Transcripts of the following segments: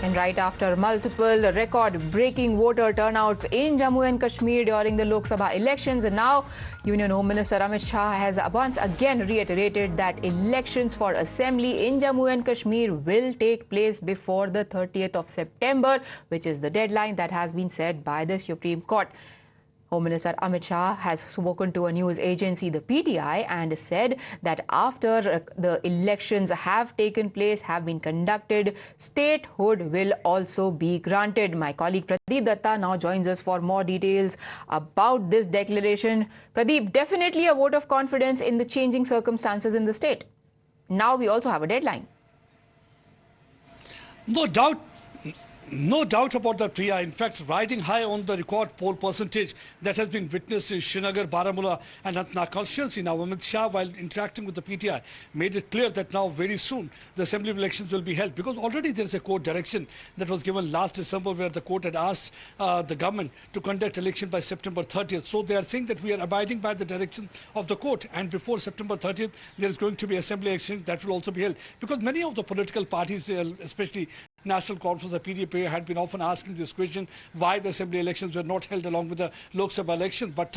And right after multiple record-breaking voter turnouts in Jammu and Kashmir during the Lok Sabha elections, now Union Home Minister Amit Shah has once again reiterated that elections for Assembly in Jammu and Kashmir will take place before the 30th of September, which is the deadline that has been set by the Supreme Court. Home Minister Amit Shah has spoken to a news agency, the PTI, and said that after the elections have taken place, have been conducted, statehood will also be granted. My colleague Pradeep Datta now joins us for more details about this declaration. Pradeep, definitely a vote of confidence in the changing circumstances in the state. Now we also have a deadline. No doubt about that, Priya. In fact, riding high on the record poll percentage that has been witnessed in Srinagar, Baramulla and Anantnag constituency. Now, Amit Shah, while interacting with the PTI, made it clear that now very soon the assembly elections will be held, because already there is a court direction that was given last December where the court had asked the government to conduct election by September 30th. So they are saying that we are abiding by the direction of the court, and before September 30th there is going to be assembly elections that will also be held, because many of the political parties, especially National Conference, the PDP, had been often asking this question, why the assembly elections were not held along with the Lok Sabha election. But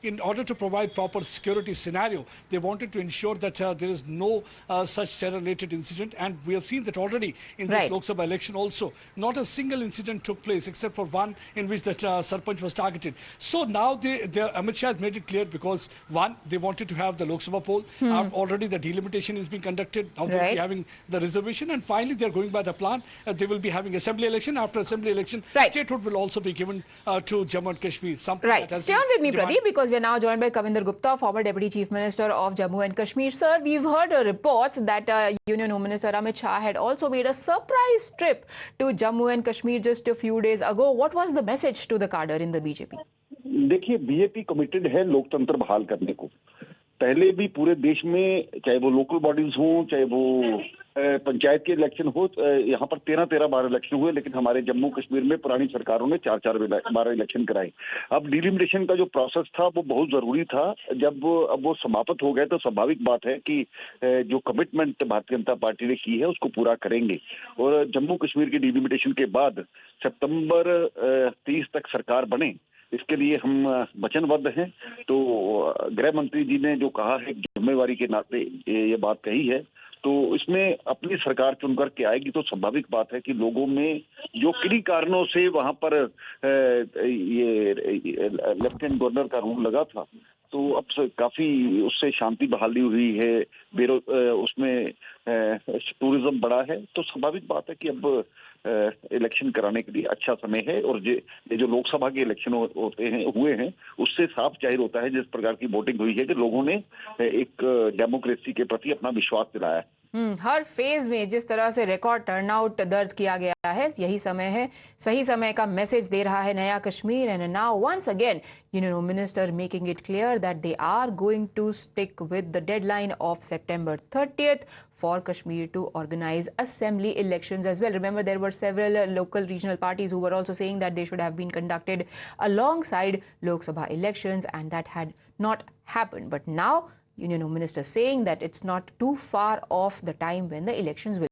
in order to provide proper security scenario, they wanted to ensure that there is no such terror-related incident. And we have seen that already in this Lok Sabha election also, not a single incident took place except for one in which that Sarpanch was targeted. So now Amit Shah has made it clear, because one, they wanted to have the Lok Sabha poll. Already the delimitation is being conducted. Now they will be having the reservation. And finally, they are going by the plan. They will be having assembly election. After assembly election, statehood will also be given to Jammu and Kashmir. Stay on with me, Pradeep, because we are now joined by Kavinder Gupta, former Deputy Chief Minister of Jammu and Kashmir. Sir, we've heard reports that Union Home Minister Amit Shah had also made a surprise trip to Jammu and Kashmir just a few days ago. What was the message to the cadre in the BJP? देखिए, BJP committed है लोकतंत्र बहाल करने को। पहले भी पूरे देश में, चाहे वो लोकल बॉडीज हो, चाहे वो पंचायत के इलेक्शन हो, यहाँ पर 13 बार इलेक्शन हुए, लेकिन हमारे जम्मू कश्मीर में पुरानी सरकारों ने 4 बार इलेक्शन कराए। अब डिलिमिटेशन का जो प्रोसेस था वो बहुत जरूरी था। जब अब वो समाप्त हो गए तो स्वाभाविक बात है कि जो कमिटमेंट भारतीय जनता पार्टी ने की है उसको पूरा करेंगे। और जम्मू कश्मीर की डिलिमिटेशन के बाद सितंबर 30 तक सरकार बने, इसके लिए हम वचनबद्ध हैं। तो गृह मंत्री जी ने जो कहा है, जिम्मेवारी के नाते ये बात कही है, तो इसमें अपनी सरकार चुन करके आएगी। तो स्वाभाविक बात है कि लोगों में जो किन्हीं कारणों से वहां पर ये लेफ्टिनेंट गवर्नर का रूल लगा था, तो अब काफी उससे शांति बहाली हुई है, उसमें टूरिज्म बढ़ा है। तो स्वाभाविक बात है कि अब इलेक्शन कराने के लिए अच्छा समय है। और ये जो लोकसभा के इलेक्शन हुए हैं, उससे साफ जाहिर होता है जिस प्रकार की वोटिंग हुई है कि लोगों ने एक डेमोक्रेसी के प्रति अपना विश्वास दिलाया है। हर फेज में जिस तरह से रिकॉर्ड टर्नआउट दर्ज किया गया है, यही समय है, सही समय का मैसेज दे रहा है नया Kashmir. And now once again union home minister making it clear that they are going to stick with the deadline of September 30th for Kashmir to organize assembly elections as well. Remember, there were several local regional parties who were also saying that they should have been conducted alongside Lok Sabha elections, and that had not happened. But now Union Home Minister saying that it's not too far off the time when the elections will